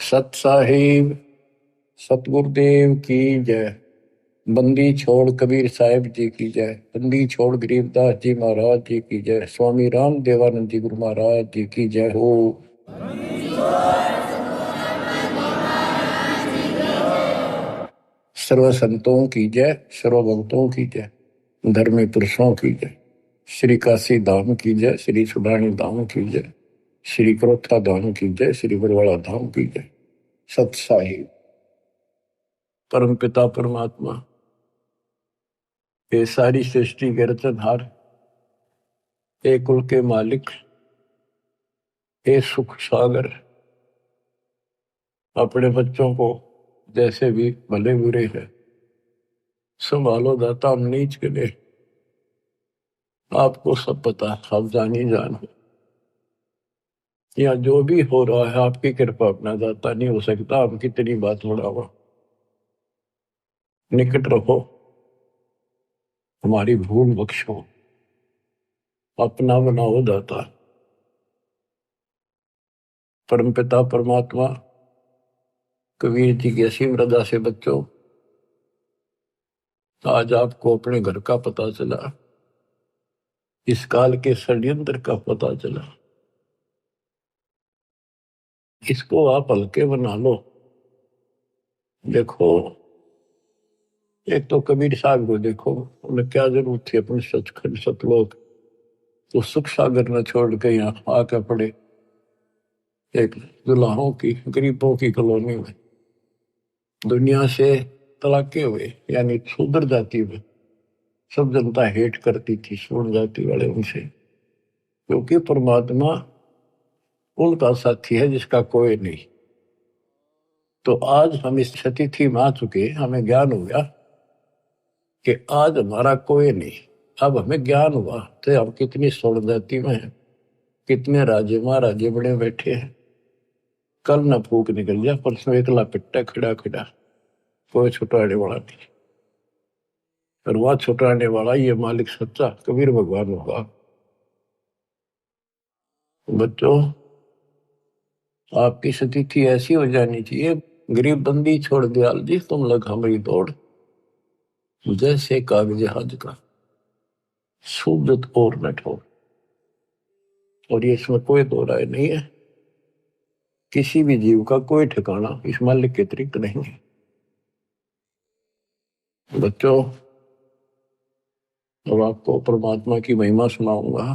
सत साहिब सतगुरुदेव की जय। बंदी छोड़ कबीर साहिब जी की जय। बंदी छोड़ गरीबदास जी महाराज जी की जय। स्वामी राम देवानंद जी गुरु महाराज जी की जय हो। सर्व संतों की जय, सर्व भक्तों की जय, धर्मी पुरुषों की जय। श्री काशी धाम की जय, श्री सुडानी धाम की जय, श्री क्रोथा धाम की जय, श्री बरवाड़ा धाम की जय। सत साहिब परम पिता परमात्मा, ये सारी सृष्टि के रचनहार, हे कुल के मालिक, हे सुख सागर, अपने बच्चों को जैसे भी भले बुरे है संभालो दाता। हम नीच के लिए आपको सब पता, आप जानी जान हो। या जो भी हो रहा है आपकी कृपा, अपना दाता नहीं हो सकता। आप कितनी बात बढ़ाओ, निकट रहो, हमारी भूल बख्शो, अपना बनाओ दाता। परमपिता परमात्मा, कबीर जी की असीम रजा से बच्चों, आज आपको अपने घर का पता चला, इस काल के षड्यंत्र का पता चला। इसको आप हल्के बना लो। देखो, एक तो कबीर साहब को देखो, उन्हें क्या जरूरत थी अपने सचखंड सतलोक तो सुख सागर न छोड़ के यहाँ आकर पड़े एक दुल्हाओं की गरीबों की कॉलोनी में। दुनिया से तलाके हुए, यानी शूद्र जाति में सब जनता हेट करती थी शूद्र जाति वाले उनसे, क्योंकि परमात्मा उनका साथी है जिसका कोई नहीं। तो आज हम इस स्थिति में आ चुके, हमें ज्ञान हो गया कि आज हमारा कोई नहीं। अब हमें ज्ञान हुआ तो हम कितनी स्वर्ण जाति में हैं, कितने राजे महाराजे बड़े बैठे हैं। कल न फूक निकल जाए, परसों एकला पिट्टा खड़ा खड़ा, कोई छुटाने वाला नहीं। और वह छुटाने वाला ये मालिक सच्चा कबीर भगवान होगा। बच्चों, आपकी स्थिति ऐसी हो जानी चाहिए, गरीब बंदी छोड़ दयाल जी तुम लग हमारी दौड़, जैसे कागज जहाज का सूरत और न ठोर। और ये इसमें कोई दो राय नहीं है, किसी भी जीव का कोई ठिकाना इस मालिक के अतिरिक्त नहीं है। बच्चों, अब आपको परमात्मा की महिमा सुनाऊंगा,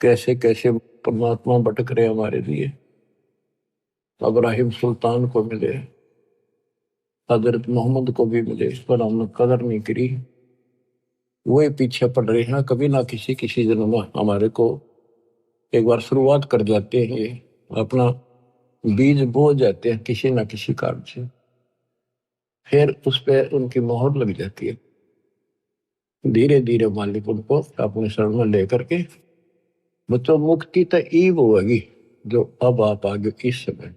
कैसे कैसे परमात्मा भटक रहे हमारे लिए। इब्राहिम सुल्तान को मिले, हजरत मोहम्मद को भी मिले, इस पर हमने कदर नहीं करी। वही पीछे पड़ रहे हैं, कभी ना किसी किसी जन्म में हमारे को एक बार शुरुआत कर जाते हैं, अपना बीज बो जाते हैं किसी ना किसी कारण से, फिर उस पर उनकी मोहर लग जाती है। धीरे धीरे मालिक उनको अपने शरण में लेकर के, बच्चों मुक्ति तो ईव होगी जो अब आप आगे इस समय,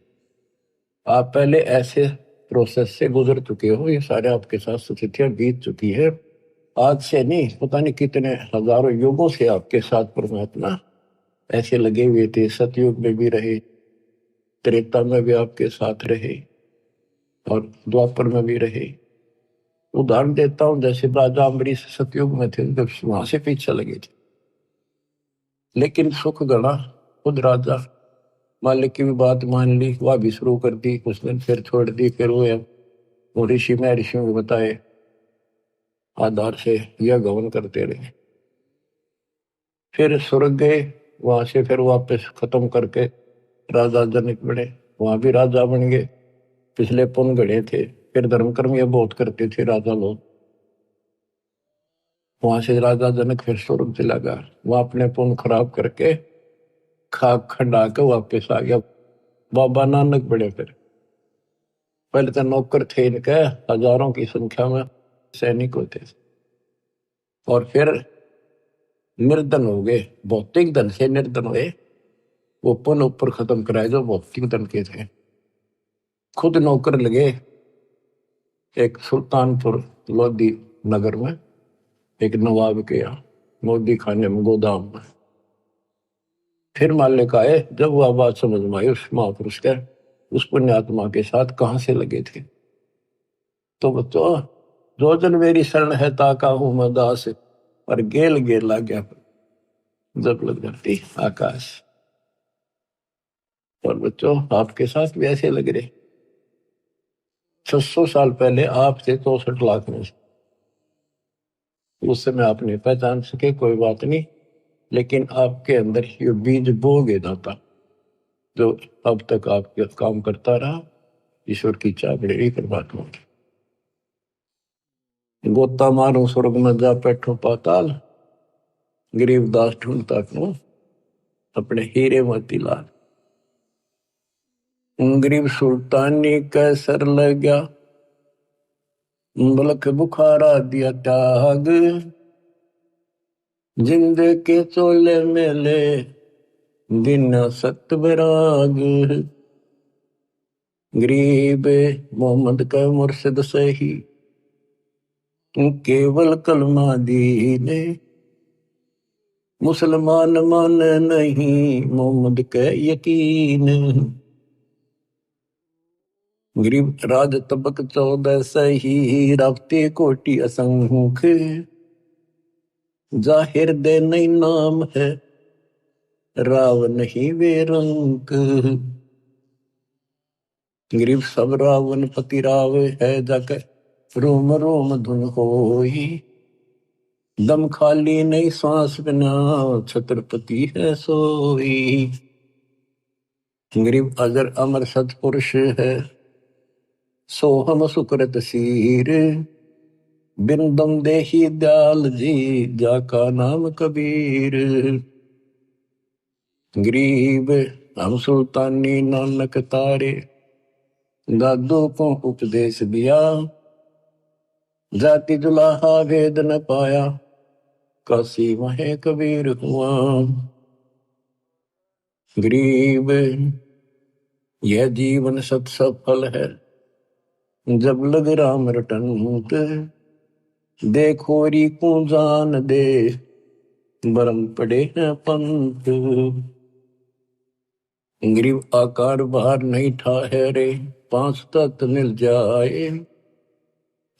आप पहले ऐसे प्रोसेस से गुजर चुके हो, ये सारे आपके साथ स्थितियां बीत चुकी है। आज से नहीं, पता नहीं कितने हजारों युगों से आपके साथ परमात्मा ऐसे लगे हुए थे। सतयुग में भी रहे, त्रेता में भी आपके साथ रहे, और द्वापर में भी रहे। उदाहरण देता हूं, जैसे राजा अम्बरीश सतयुग में थे, जब वहां से पीछे लगे थे, लेकिन सुख गणा खुद राजा मालिक की भी बात मान ली, वह भी शुरू कर दी, कुछ दिन फिर छोड़ दी। फिर वो ऋषि में ऋषियों को बताए आधार से यह गवन करते रहे। फिर स्वर्ग गए, वहां से फिर वापस खत्म करके राजा जनक बने, वहां भी राजा बन गए। पिछले पुण्य गढ़े थे, फिर धर्म कर्म ये बहुत करते थे राजा लोग। वहां से राजा जनक फिर स्वर्ग चला गया, वहां अपने पुण्य खराब करके खाक खंडा के वापस आ गया। बाबा नानक बड़े, फिर पहले तो नौकर थे इनके हजारों की संख्या में, सैनिक होते थे, और फिर निर्धन हो गए, भौतिक धन से निर्धन हुए। वो पुण्य ऊपर खत्म कराए जो भौतिक धन के थे। खुद नौकर लगे एक सुल्तानपुर लोधी नगर में, एक नवाब के यहाँ मोदी खाने में, गोदाम में। फिर मालिक आए, जब वह बात समझ में आई उस महापुरुष के, उस पुण्यात्मा के साथ कहां से लगे थे। तो बच्चों, रोजन मेरी शरण है ताका हूं मैं दास, और गेल गेल ला गया जब लग जाती आकाश। और बच्चों, आपके साथ भी ऐसे लग रहे। 600 साल पहले आप थे 64 लाख में, उस समय आप नहीं पहचान सके, कोई बात नहीं, लेकिन आपके अंदर ये बीज बो गया दाता, जो अब तक आपके काम करता रहा। ईश्वर की चाह बड़ी परमात्मा की। गोता मारो स्वर्ग में जा बैठो पाताल, गरीबदास ढूंढता क्यों अपने हीरे मोती लाल। गरीब सुल्तानी कैसर लग गया, बलक बुखारा दिया त्याग, जिंदे के चोले मेले दिन सत विराग। गरीब मोहम्मद का मुर्शिद सही, केवल कलमा दीने, मुसलमान मान नहीं मोहम्मद के यकीन। गरीब राज तबक 14 सही, रावते कोटि असंख्य, जाहिर दे नहीं नाम है, राव नहीं वे रंक। गरीब सब रावण पति राव है, जाकर रोम रोम धुन होई, दम खाली नहीं सांस बिना, छत्रपति है सोई। गरीब अजर अमर सतपुरुष है, सोहम सुकृत सीर, बिन दम देही दयाल जी, जाका नाम कबीर। गरीब हम सुल्तानी नानक तारे, दादू को उपदेश दिया, जाति जुलाहा भेद न पाया, काशी वहे कबीर हुआ। गरीब यह जीवन सत सफल है, जब लग राम रटंत, देखोरी को जान दे, बरम पड़े हैं पंत। गरीब आकार बाहर नहीं ठहरे, 5 तत्व मिल जाए,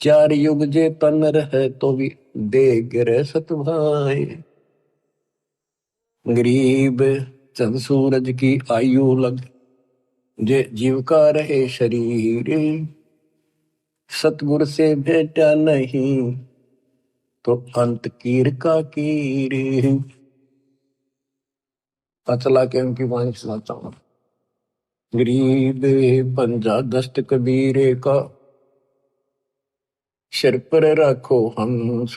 4 युग जे तन रहे तो भी दे गिरे सत भाई। गरीब चंद सूरज की आयु लग, जे जीव का रहे शरीर, सतगुर से भेटा नहीं तो अंत कीर का कीर। अचला के उनकी वाणी सुनाता हूं। गरीब पंजा दस्त कबीरे का, सिर पर रखो हंस,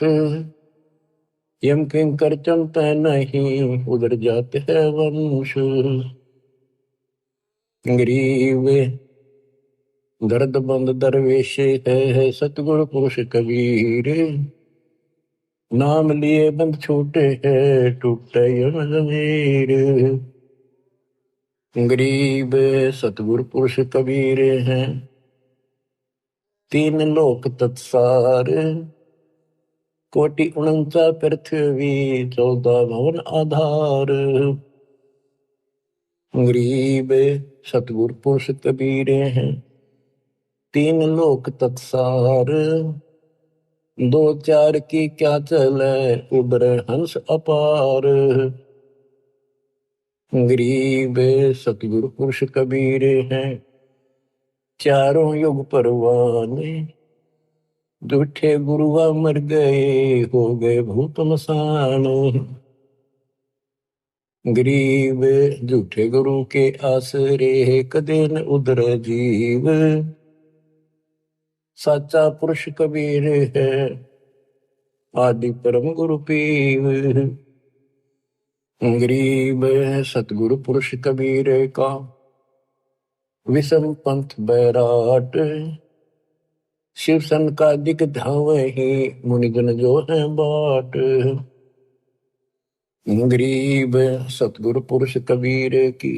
यम किंकर चमते नहीं, उधर जाते हैं वंश। गरीब दर्द बंद दरवेश है, सतगुरु पुरुष कबीर, नाम लिए बंद छूटे है, टूटे यम जमीर। गरीब सतगुरु पुरुष कबीर हैं, 3 लोक तत्सार, कोटि 49 पृथ्वी, 14 भवन आधार। गरीब सतगुरु पुरुष कबीर हैं, 3 लोक तत्सार, 2 4 की क्या चले, उबर हंस अपार। गरीब सतगुरु पुरुष कबीर हैं, चारों युग परवाने, झूठे गुरुआ मर गए, हो गए भूत मसान। गरीब झूठे गुरु के आसरे, कदे न उधर जीव, साचा पुरुष कबीर है, आदि परम गुरु पीव। गरीब सतगुरु पुरुष कबीर का, विषम पंथ बैराट, शिव सन का दिक धावही, मुनिजन जो है बाट। गरीब सतगुरु पुरुष कबीर की,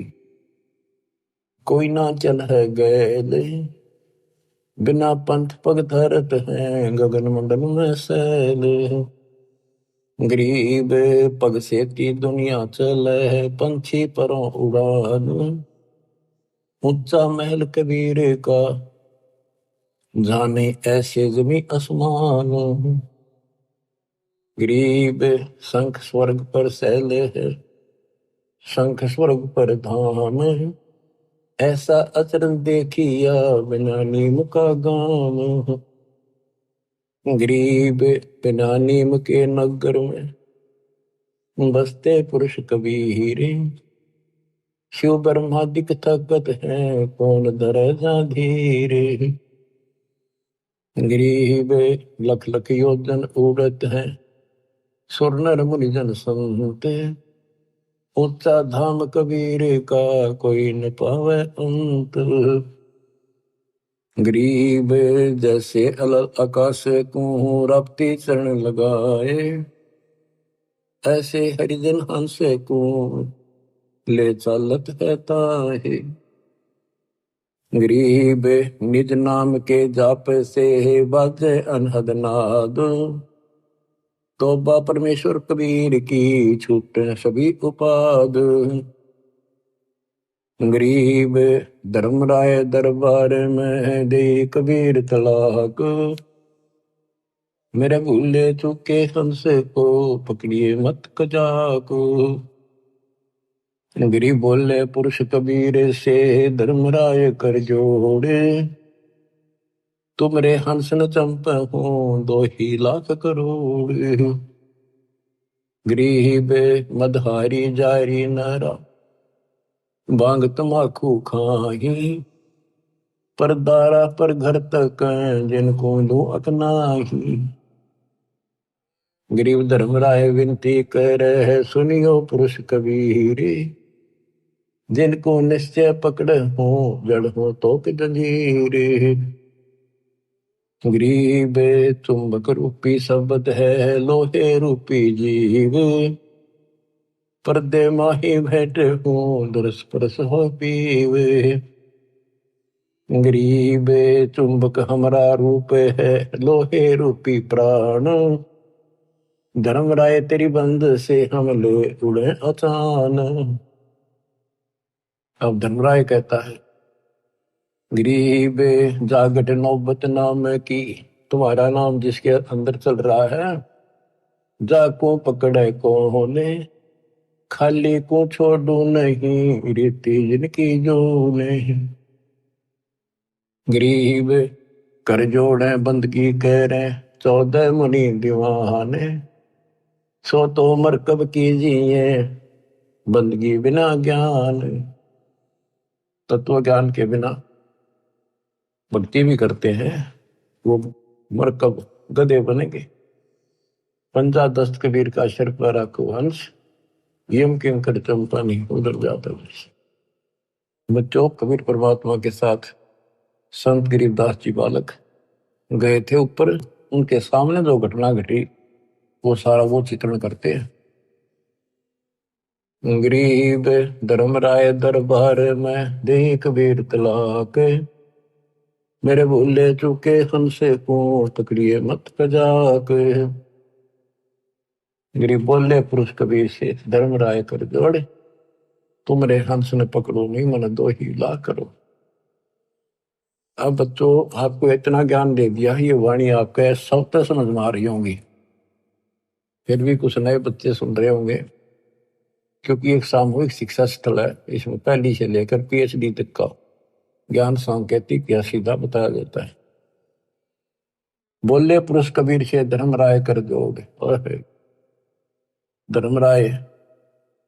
कोई ना चल है गैल, बिना पंथ पग धरत है, गगन मंडल में सैल। गरीब पग से की दुनिया चले, पंछी परों उड़ान, ऊंचा महल कबीर का, जाने ऐसे जमी आसमान। गरीब शंख स्वर्ग पर सैले है, शंख स्वर्ग पर धाम। ऐसा अचरज देखिया बिना नीम का गाम। गरीब बिना नीम के नगर में बसते पुरुष कबीर। शिव ब्रह्मादिक थकत है, कौन धरे जा धीर। गरीब लख लख योजन उड़त है, सुर नर मुनिजन संते। ऊंचा धाम कबीर का, कोई न पावे अंत। गरीब जैसे अलल आकाश को रपती चरण लगाए, ऐसे हरिजन हंस को ले चालत है ताहे। गरीब निज नाम के जाप से बाजे अनहद नाद। तौबा परमेश्वर कबीर की, छूट सभी उपाद। गरीब धर्मराय दरबार में दे कबीर तलाक। मेरे भूले चुके हमसे को, पकड़िए मत कजाक। गरीब बोले पुरुष कबीर से, धर्मराय कर जोड़े। तुमरे हंस न चंप हो, 2 ही लाख करोड़। गरीब मदहारी जारी नारा, बांग तमाकू खाही। पर दारा पर घर तक, जिनको दो अकनाही। गरीब धर्मराय विनती करे, सुनियो पुरुष कबीर। जिनको निश्चय पकड़ हो, जड़ हो तो कि जंजीर। गरीब चुंबक रूपी शब्द है, लोहे रूपी जीव। पर्दे माही भेंट हो, दरस परस हो पीव। गरीब चुंबक हमारा रूप है, लोहे रूपी प्राण। धर्मराय तेरी बंद से हम ले उड़े अचान। अब धर्मराय कहता है, गरीब जागट नौबत नाम की, तुम्हारा नाम जिसके अंदर चल रहा है। जाको पकड़े को होने, खाली को छोड़ू नहीं, रीति जिनकी जो नहीं। गरीब कर जोड़े बंदगी कह रहे, 14 मुनि दीवाने। सो तो मरकब कीजिए, बंदगी बिना ज्ञान। तत्व ज्ञान के बिना भक्ति भी करते हैं, वो मरकब गधे बनेंगे। पंजा दस्त कबीर का शर पर रखो हंस, यम किम कर चंपा नहीं उधर जाता। बच्चों, कबीर परमात्मा के साथ संत गरीबदास जी बालक गए थे ऊपर। उनके सामने जो घटना घटी वो सारा वो चित्रण करते हैं। गरीब धर्मराय दरबार में दे कबीर तलाक। मेरे भूले चुके हमसे को, पकड़िए मत कजाक। गरीब बोले पुरुष कबीर से, धर्मराय कर जोड़े। तुमरे हंस ने पकड़ो नहीं, मन 2 ही लाख करो। अब बच्चों, आपको इतना ज्ञान दे दिया, ये वाणी आपके सब तक समझ में आ रही होंगी। फिर भी कुछ नए बच्चे सुन रहे होंगे, क्योंकि एक सामूहिक शिक्षा स्थल है। इसमें पहली से लेकर PhD तक का ज्ञान सांकेतिक या सीधा बताया जाता है। बोले पुरुष कबीर से, धर्मराय कर जोड़े। और धर्मराय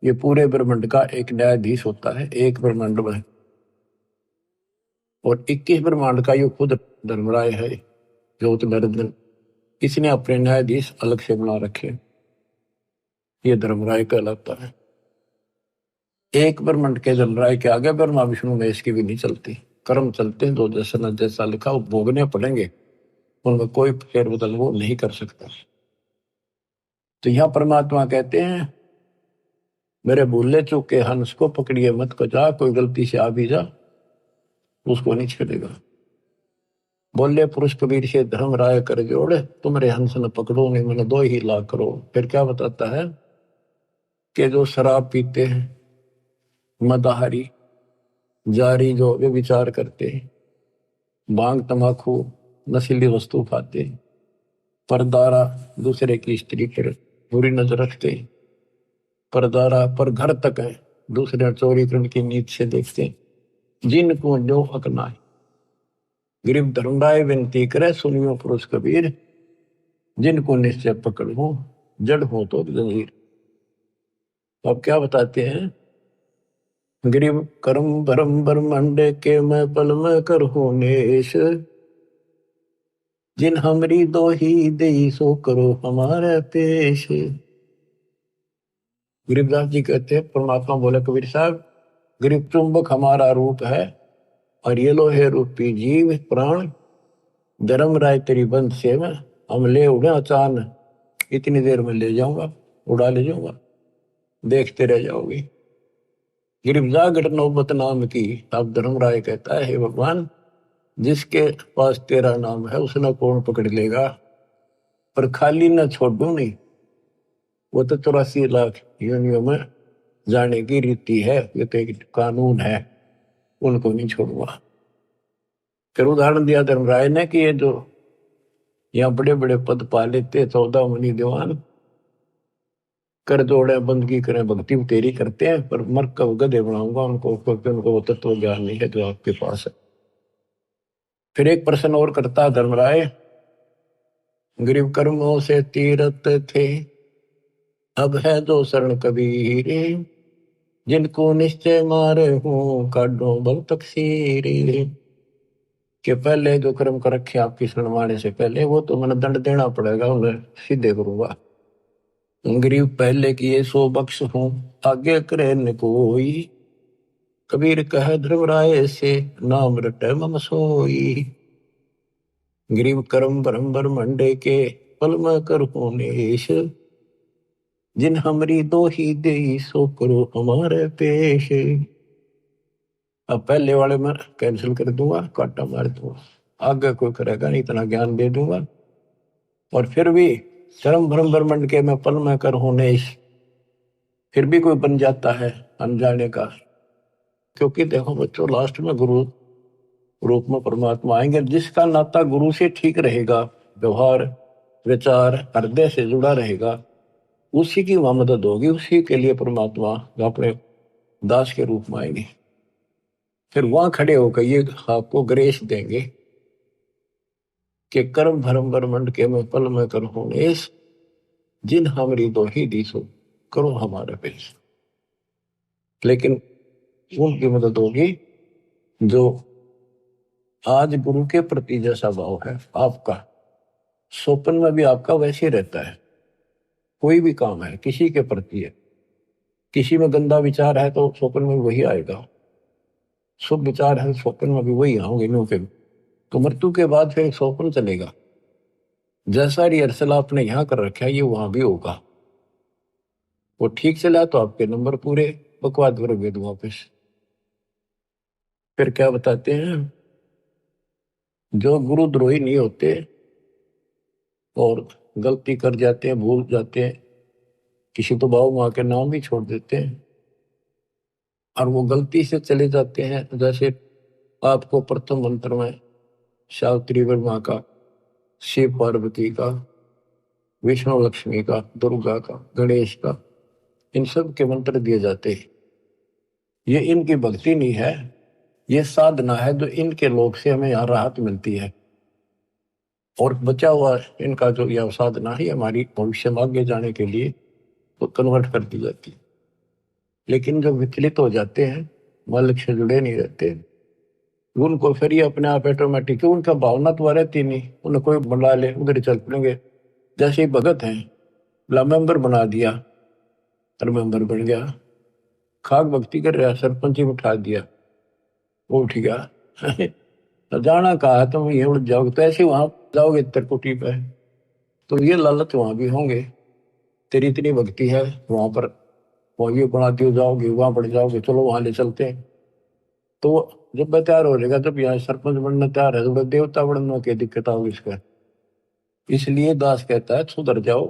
ये पूरे ब्रह्मांड का एक न्यायाधीश होता है, एक ब्रह्मांड में। और 21 ब्रह्मांड का ये खुद धर्मराय है, ज्योत निरंजन। इसने अपने न्यायाधीश अलग से बना रखे, ये धर्मराय कहलाता है। एक ब्रह्मांड के धर्मराय के आगे ब्रह्मा विष्णु महेश की भी नहीं चलती। कर्म चलते हैं, जो जैसा न जैसा लिखा वो भोगने पड़ेंगे, उनमें कोई फेरबदल वो नहीं कर सकता। तो यहां परमात्मा कहते हैं, मेरे भूले चूके हंस को पकड़िए मत कजा। कोई गलती से आ भी जा, उसको नहीं छेड़ेगा। बोले पुरुष कबीर से, धर्मराय कर जोड़े। तुमरे हंस न पकड़ो नहीं, मैंने 2 ही लाख करो। फिर क्या बताता है कि जो शराब पीते हैं, मदाहारी, जारी जो वे विचार करते, भांग तंबाकू नशीली वस्तु खाते, परदारा दूसरे की स्त्री पर बुरी नजर रखते, परदारा पर घर तक है दूसरे चोरी करने की नीत से देखते, जिनको जो हकना है। गरीब धर्मराय विनती करे सुनियो पुरुष कबीर, जिनको निश्चय पकड़ हो जड़ हो तो जंजीर। अब क्या बताते हैं, गरीब कर्म भरम ब्रह्मांड के मैं पल में कर हो नेश, जिन हमरी दो ही दे सो करो हमारे पेश। गरीबदास जी कहते हैं, परमात्मा बोले कबीर साहब, गरीब चुंबक हमारा रूप है और ये लोहे रूपी जीव प्राण, धर्म राय तेरी बंद से में हम ले उड़े अचान, इतनी देर में ले जाऊंगा, उड़ा ले जाऊंगा, देखते रह जाओगे। गिरफ्तार घटना नौबत नाम की। अब धर्मराय कहता है, हे भगवान, जिसके पास तेरा नाम है उसने कौन पकड़ लेगा, पर खाली न छोड़ू नहीं। वो तो 84 लाख योनियों में जाने की रीति है, ये तो एक कानून है, उनको नहीं छोड़ूंगा। फिर उदाहरण दिया धर्मराय ने कि ये जो यहाँ बड़े बड़े पद पा लेते 14 मुनि दीवान, कर जोड़े बंदगी करें भक्ति तेरी करते हैं, पर मर कब गधे बनाऊंगा उनको, क्योंकि उनको वो तत्व ज्ञान नहीं है जो आपके पास है। फिर एक प्रश्न और करता धर्मराय, गरीब कर्मों से तीरथ थे, अब है जो शरण कबीर, जिनको निश्चय मारे हूं काटो बल तकसीर। कि पहले जो कर्म कर रखे आपकी शरण मारने से पहले, वो तो मैंने दंड देना पड़ेगा, उन्हें सीधे करूंगा। गरीब पहले किए सो बख्श हूं, आगे करे न कोई, कबीर कह ध्रुवराय से नाम रटे मम सोई। गरीब कर्म भरम ब्रह्मंडे के पल में कर नेश, जिन हमरी दो ही दे सो करो हमारे पेश। अब पहले वाले में कैंसिल कर दूंगा, काटा मार दूंगा, आगे कोई करेगा नहीं, इतना ज्ञान दे दूंगा। और फिर भी कर्म भरम ब्रह्मंड के मैं पल में कर नेश, फिर भी कोई बन जाता है अनजाने का। क्योंकि देखो बच्चों, लास्ट में गुरु रूप में परमात्मा आएंगे। जिसका नाता गुरु से ठीक रहेगा, व्यवहार विचार हृदय से जुड़ा रहेगा, उसी की वहां मदद होगी, उसी के लिए परमात्मा अपने दास के रूप में आएंगे। फिर वहां खड़े होकर ये आपको ग्रेस देंगे कि कर्म भरम ब्रह्मंड के मैं पल में करूं नेस, जिन हमारी दो ही दीसो करो हमारे पेश। लेकिन उनकी मदद होगी जो आज गुरु के प्रति जैसा भाव है आपका, स्वप्न में भी आपका वैसे ही रहता है। कोई भी काम है किसी के प्रति है, किसी में गंदा विचार है तो स्वप्न में वही आएगा, शुभ विचार है स्वप्न में भी वही आओगे नो के। तो मृत्यु के बाद फिर स्वप्न चलेगा, जैसा रिहर्सल आपने यहाँ कर रखा है ये वहां भी होगा। वो ठीक चला तो आपके नंबर पूरे, बकवाद करोगे तो वापस। फिर क्या बताते हैं, जो गुरुद्रोही नहीं होते और गलती कर जाते हैं, भूल जाते हैं, किसी तो बाबू माँ के नाम भी छोड़ देते हैं और वो गलती से चले जाते हैं। जैसे आपको प्रथम मंत्र में सावित्री वर्मा का, शिव पार्वती का, विष्णु लक्ष्मी का, दुर्गा का, गणेश का, इन सब के मंत्र दिए जाते हैं। ये इनकी भक्ति नहीं है, ये साधना है जो इनके लोक से हमें यहाँ राहत मिलती है। और बचा हुआ इनका जो यह साधना है हमारी भविष्य में आगे जाने के लिए तो कन्वर्ट कर दी जाती है। लेकिन जो विचलित हो जाते हैं, मालिक से जुड़े नहीं रहते, उनको फिर ये अपने आप ऑटोमेटिक, उनका भावना तो रहती नहीं, उन्हें कोई बुला ले उधर चल पड़ेंगे। जैसे ही भगत हैं, मेंबर बना दिया और मेंबर बन गया, खाक भक्ति कर रहा, सरपंच ही उठा दिया, वो उठ गया। जाना कहा है तुम ये उड़ जाओगे, तो ऐसे वहां जाओगे त्रिकुटी पे, तो ये लालच वहां भी होंगे। तेरी इतनी भक्ति है वहां पर, वहां ये बनाती हो जाओगे, वहां बढ़ जाओगे, चलो वहां ले चलते हैं। तो जब मैं तैयार हो जाएगा, जब यहाँ सरपंच बनना तैयार है, तो देवता बनना क्या दिक्कत आओगी इसका। इसलिए दास कहता है सुधर जाओ,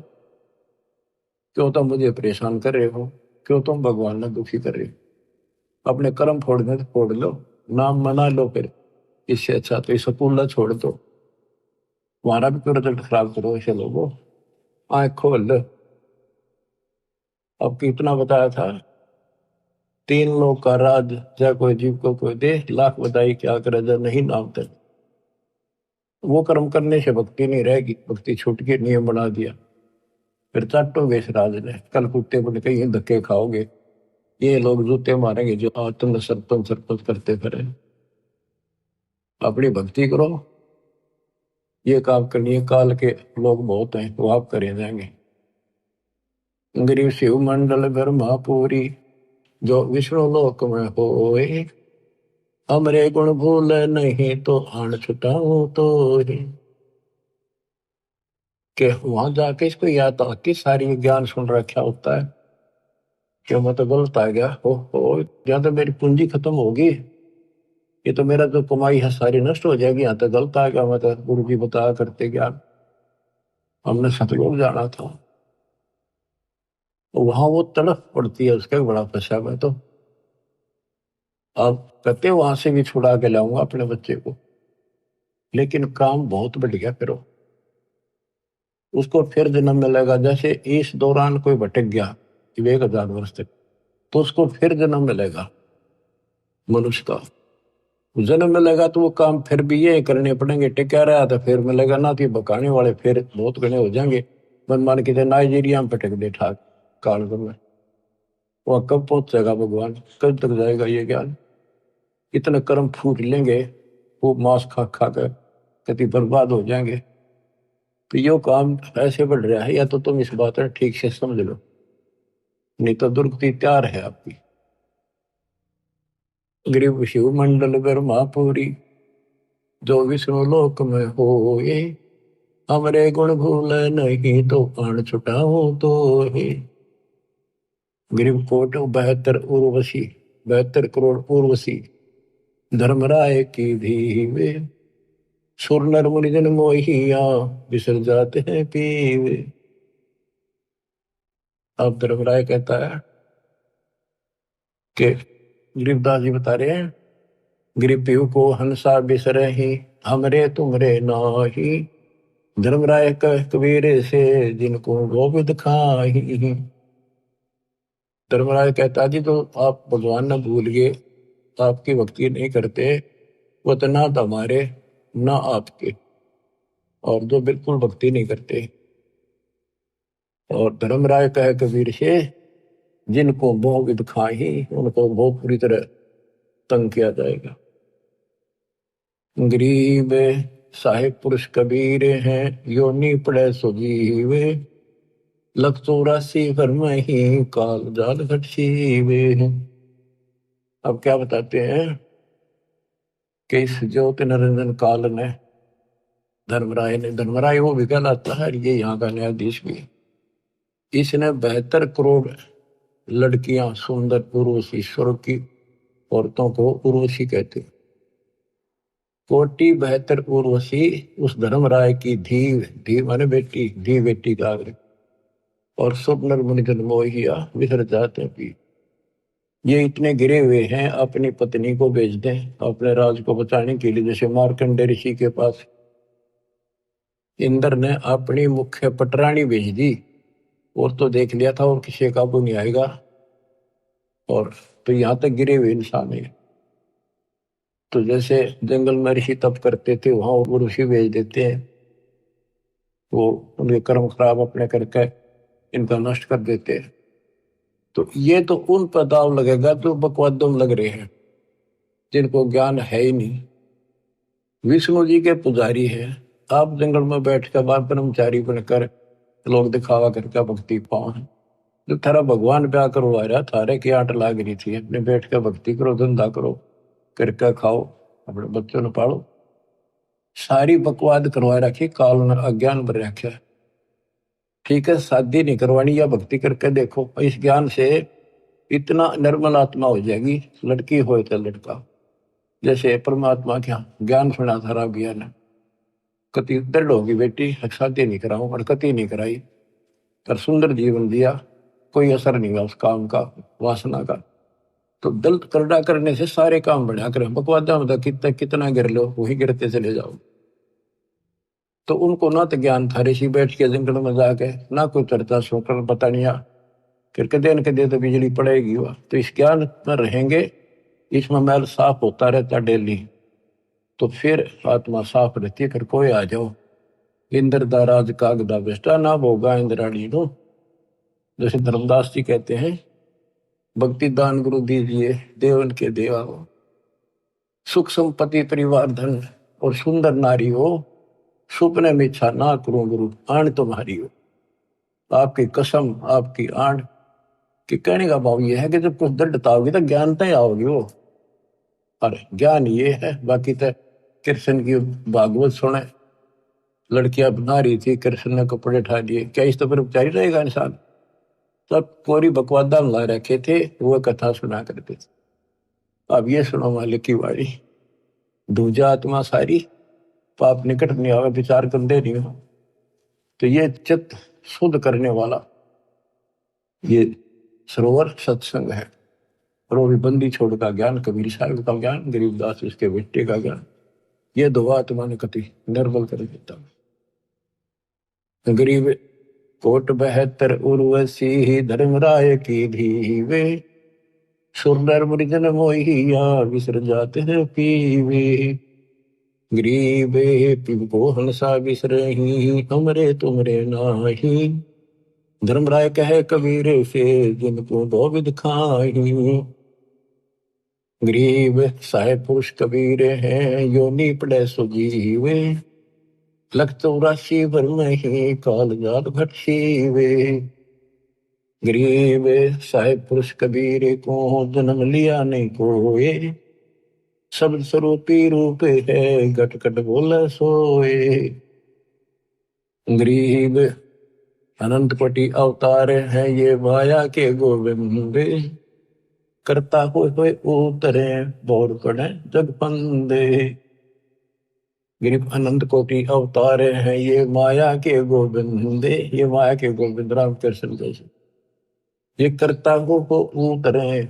क्यों तुम मुझे परेशान कर रहे हो, क्यों तुम भगवान ने दुखी कर रहे हो। अपने कर्म फोड़ने तो फोड़ लो, नाम मना लो, फिर इससे अच्छा तो इस स्कूल छोड़ दो, तुम्हारा भी तो रिजल्ट खराब करो ऐसे लोगों। आँख खोल लो। अब कितना बताया था, 3 लोग का राज, जय कोई जीव को कोई दे, लाख बताई क्या करे जब नहीं नाम तक। वो कर्म करने से भक्ति नहीं रहेगी, भक्ति छूट के नियम बना दिया, फिर चाटोगे इस राज ने, कल कुत्ते को कहीं धक्के खाओगे, ये लोग जूते मारेंगे जो आज तुमने सरपंच सरपंच करते फिरे। अपनी भक्ति करो, ये काम करनी है, काल के लोग बहुत हैं वो आप करे जाएंगे। गरीब शिव मंडल ब्रह्मापुरी, जो विष्णु लोक में होए, हमरे गुण भूल नहीं तो आन छुटाओ तो ही। के वहां जाके इसको याद आके सारी ज्ञान सुन रखा होता है कि मैं तो गलत आ गया, हो या तो मेरी पूंजी खत्म होगी, ये तो मेरा जो कमाई है सारी नष्ट हो जाएगी, यहाँ तो गलत आ गया, मैं तो गुरु जी बताया करते ज्ञान, हमने सतलोक जाना था। वहां वो तड़फ पड़ती है, उसका बड़ा पश्चाताप है। तो अब कहते वहां से भी छुड़ा के लाऊंगा अपने बच्चे को, लेकिन काम बहुत बढ़ गया, फिर उसको फिर जन्म मिलेगा। जैसे इस दौरान कोई भटक गया 1000 वर्ष तक, तो उसको फिर जन्म मिलेगा मनुष्य का। जन्म मिलेगा तो वो काम फिर भी ये करने पड़ेंगे, टिका रहा तो फिर मिलेगा ना, तो बकाने वाले फिर बहुत गणे हो जाएंगे। मन मान के नाइजीरिया में भटक दे ठाक काल में, वह कब पहुंचेगा भगवान, कब तक जाएगा ये ज्ञान। इतने कर्म फूट लेंगे, वो मांस खा खा कर कति बर्बाद हो जाएंगे। तो यो काम ऐसे बढ़ रहा है, या तो तुम इस बात में ठीक से समझ लो, नहीं तो दुर्गति तैयार है आपकी। गरीब शिव मंडल ब्रह्मापुरी, जो विष्णु लोक में हो ये, हमरे गुण भूल नहीं तो प्राण छुटाओ तो ही। गरीब कोट 72 उर्वशी, 72 करोड़ उर्वशी, धर्मराय की धीवे, सुर नर मुनि जन मोहिया, बिसर जाते हैं पीवे। अब धर्मराय कहता है कि गरीबदास जी बता रहे हैं, गरीब पीहू को हंसा बिसरे ही, हमरे तुमरे नाही, धर्मराय कह कबीर से जिनको गोविंद खाही। धर्मराय कहता जी, तो आप भगवान न भूल गए, आपकी भक्ति नहीं करते, वो तो ना तो हमारे ना आपके, और जो बिल्कुल भक्ति नहीं करते। और धर्मराय कह कबीर से जिनको गोविंद खाही, उनको बहुत बुरी तरह तंग किया जाएगा। गरीब साहिब पुरुष कबीर हैं, योनि पड़े सुजीवे, 184 घर में ही काल जाल घटीवे। अब क्या बताते हैं कि इस ज्योति निरंजन काल ने, धर्मराय वो भी कहलाता है, ये यहाँ का न्यायाधीश भी, इसने 72 करोड़ लड़कियां सुंदर उर्वशी, स्वर्ग की औरतों को उर्वशी कहते, कोटि 72 उर्वशी उस धर्मराय की धी, धी माने बेटी, धी बेटी का, और स्वप्नर मुनिजन मोहिया बिसर जाते हैं पी। ये इतने गिरे हुए हैं, अपनी पत्नी को भेज दें अपने राज को बचाने के लिए। जैसे मार्कंडे ऋषि के पास इंद्र ने अपनी मुख्य पटरानी भेज दी, और तो देख लिया था और किसी काबू नहीं आएगा, और तो यहां तक गिरे हुए इंसान है। तो जैसे जंगल में ऋषि तप करते थे, वहां वो ऋषि भेज देते हैं, वो उनके कर्म खराब अपने करके इनका नष्ट कर देते हैं। तो ये तो उन पर दाव लगेगा जो बकवादम लग रहे हैं, जिनको ज्ञान है ही नहीं। विष्णु जी के पुजारी है, आप जंगल में बैठ कर बार ब्रह्मचारी बनकर लोग दिखावा करके भक्ति पाओ। जो थारा भगवान ब्याह करवा रहा, थारे की आट लाग रही थी, अपने बैठ कर भक्ति करो, धंधा करो, करके खाओ, अपने बच्चों ने पालो। सारी बकवाद करवा रखी, काल ने अज्ञान भर रखा है। ठीक है, शादी नहीं करवानी, या भक्ति करके देखो, इस ज्ञान से इतना निर्मल आत्मा हो जाएगी, लड़की हो तो लड़का। जैसे परमात्मा क्या ज्ञान सुना था राबिया ने, कति दृढ़ होगी बेटी, शादी नहीं कराऊं, और कति नहीं कराई, पर सुंदर जीवन दिया, कोई असर नहीं हुआ उस काम का, वासना का। तो दल करड़ा करने से सारे काम बढ़िया करें, बकवादा में कितना कितना गिर लो वही गिरते चले जाओ। तो उनको ना तो ज्ञान था, ऋषि बैठ के जंगल में जाके ना कोई चर्चा सुनकर पता नहीं फिर कदे न कदे तो बिजली पड़ेगी वह। तो इस ज्ञान में रहेंगे, इसमें मैल साफ होता रहता डेली, तो फिर आत्मा साफ रहती है। फिर कोई आ जाओ इंद्र दा राज कागदा बेस्टा ना भोगा इंद्राणी नो, जैसे धर्मदास जी कहते हैं, भक्ति दान गुरु दीजिए देवन के देवा हो, सुख संपत्ति परिवार धन और सुंदर नारी हो, सुपने में इच्छा ना करूं गुरु आण तुम्हारी हो। आपकी कसम आपकी आण कि कहने का भाव ये है कि जब कुछ दृढ़ता होगी तो ज्ञान तय आओगी वो। अरे ज्ञान ये है, बाकी तो कृष्ण की भागवत सुने, लड़कियां बना रही थी, कृष्ण ने कपड़े उठा दिए, क्या इस तो फिर उपचारी रहेगा इंसान। सब कोरी बकवादा ला रखे थे, वो कथा सुना करते थे। अब ये सुनो मालिक की वाणी, दूजा आत्मा सारी पाप निकट नहीं आवे, विचार कर दे नहीं हो। तो ये चित्त शुद्ध करने वाला ये सरोवर सत्संग है। और वो भी बंदी छोड़ का ज्ञान, कबीर साहब का ज्ञान, गरीबदास उसके बेटे का ज्ञान, ये दो आत्मा ने कति निर्मल कर देता। गरीब कोट 72 उर्वशी धर्मराय की धीवे, सुरनर मृजन मोहिया विसर जाते हैं पीवे। गरीबे पिबको हंसा विसरही, हमरे तुमरे नाही, धर्मराय कहे कबीर से जिनको दो विध खाही। गरीब साहेब पुरुष कबीर हैं, योनि पड़े सुजीवे, लख 84 भर नहीं काल जाल घट सीवे। गरीब साहेब पुरुष कबीर को जन्म लिया नहीं कोए, शब्द स्वरूपी रूप है घट घट बोले सोए। गरीब अनंत कोटि अवतार है ये माया के गोविंद, करता हुए उतरे बोर पड़े जग फंदे। गरीब अनंत कोटि अवतार हैं ये माया के गोविंद, ये माया के गोविंद राम कृष्ण जैसे, ये करता हो उतरे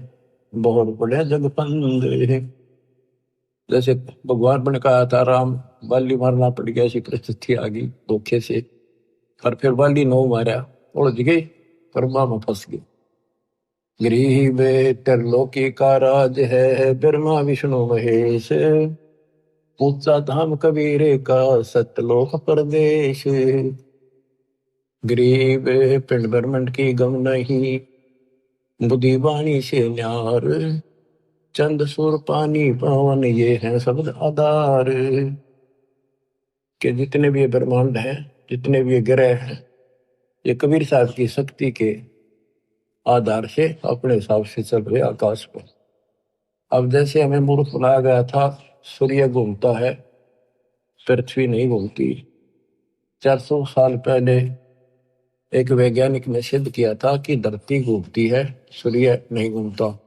बोर पड़े जग फंदे। जैसे भगवान ने कहा था राम बाली मारना पड़ गया, ऐसी परिस्थिति आ गई धोखे से, और फिर बाली नो मारा, उलझ गए कर्मा में फंस गए। गरीब त्रिलोकी का राज है ब्रह्मा विष्णु महेश, ऊंचा धाम कबीरे का सतलोक प्रदेश। गरीब पिंड ब्रह्मंड की गम नहीं, बुद्धि वाणी से न्यार, चंद सुर पानी पावन ये है शब्द आधार। के जितने भी ये ब्रह्मांड हैं, जितने भी ये ग्रह हैं, ये कबीर साहब की शक्ति के आधार से अपने हिसाब से चल रहे आकाश पर। अब जैसे हमें मूर्ख बनाया गया था, सूर्य घूमता है पृथ्वी नहीं घूमती। 400 साल पहले एक वैज्ञानिक ने सिद्ध किया था कि धरती घूमती है, सूर्य नहीं घूमता।